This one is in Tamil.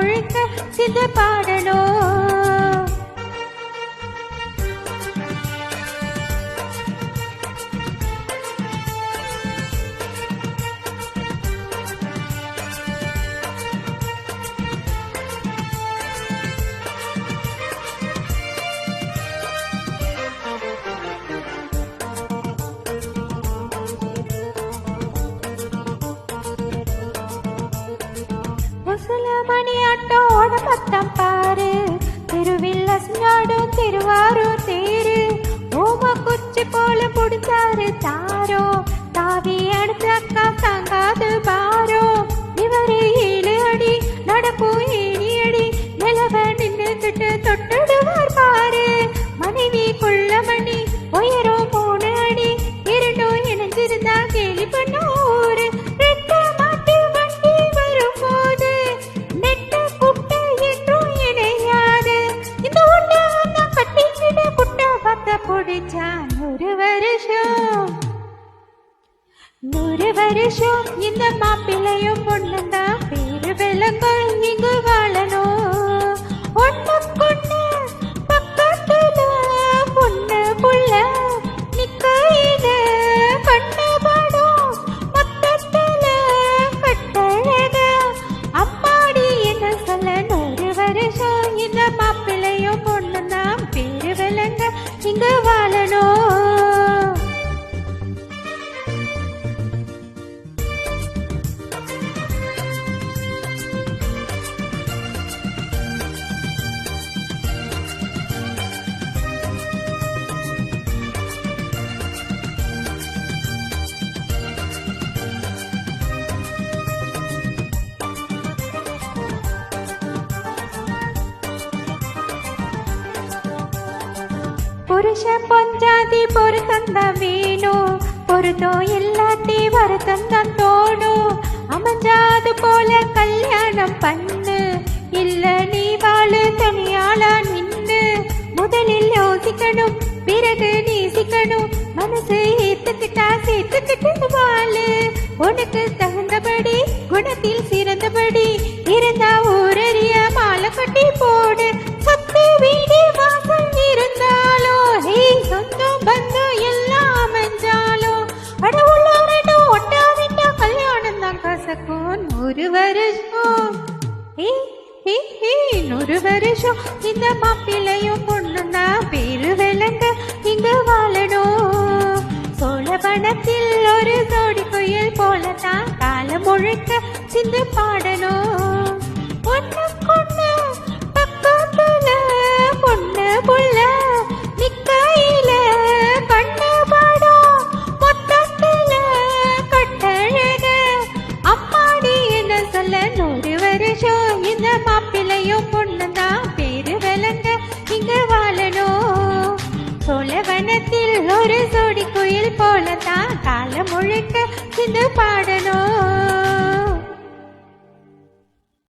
முழுக்க சிந்து பாடணும். மணி ஆட்டோட பத்தம் பாரு, திருவில்ல சிங்காடும் திருவாரூர் தேரு. ஓம குச்சி போல புடிச்சாரு தாரோ, தாவி எடுத்து அக்கா தாங்காது பாரோ. இவரு 7 அடி நடப்பு 7 அடி, நிலவ நின்னுக்கிட்டு தொட்டுடுவார் பாரு. மனைவி குள்ள மணி உயரம் 3 அடி, இரண்டும் இணைஞ்சிருந்தா கேலி பண்ணூரு. நூறு வருஷம் இந்த மாப்பிள்ளையும் பொண்ணுந்தா பேரு விளங்கும் இங்கு வாழணும். ஒண்ணுக்குண்ணு பக்கத்துல பொண்ணு புள்ள நிக்கையில கண்ணு பாடும் மொத்தத்துல கட்டழக. அம்மாடி என்ன சொல்ல, 100 வருஷம் இந்த மாப்பிள்ளையும் பொண்ணுந்தா பேரு விளங்க இங்கு வாழணும். புருஷ பொஞ்சாதி பொருத்தந்தான் வேணும், பொருத்தம் இல்லாட்டி வருத்தந்தான் தோணும். அமைஞ்சாது போல கல்யாணம் பண்ணு, இல்ல நீ வாழு தனியாளா நின்னு. முதலில் யோசிக்கணும், பிறகு நேசிக்கணும். மனசு ஏத்துக்கிட்டா சேர்த்துக்கிட்டு வாழு. உனக்கு தகுந்தபடி குணத்தில் சிறந்தபடி இருந்தா ஊரறிய மாலை கட்டி போடு. சொத்து வீடு வாசல் இருந்தாலோ, சொந்தம் பந்தம் எல்லாம் அமைஞ்சாலோ, அட உள்ளோரோ ஒட்டாவிட்டா கல்யாணம் தான் கசக்கும். 100 வருஷம் 100 வருஷம் இந்த மாப்பிள்ளையும் பொண்ணுந்தா பேரு விளங்க இங்கு வாழணும். சோழவனத்தில் ஒரு ஜோடி குயில் போலதான் காலம் முழுக்க சிந்து பாடணும். ஒண்ணுக்குண்ணு பக்கத்துல பொண்ணு புள்ள நிக்கையில கண்ணு பாடும் மொத்தத்துல கட்டழக. அம்மாடி என்ன சொல்ல, 100 வருஷம் இந்த மாப்பிள்ளையும் பொண்ணுதான் பேரு விளங்க இங்கு வாழணும். சோழவனத்தில் ஒரு ஜோடி குயில் போலதான் காலம் முழுக்க சிந்து பாடணும்.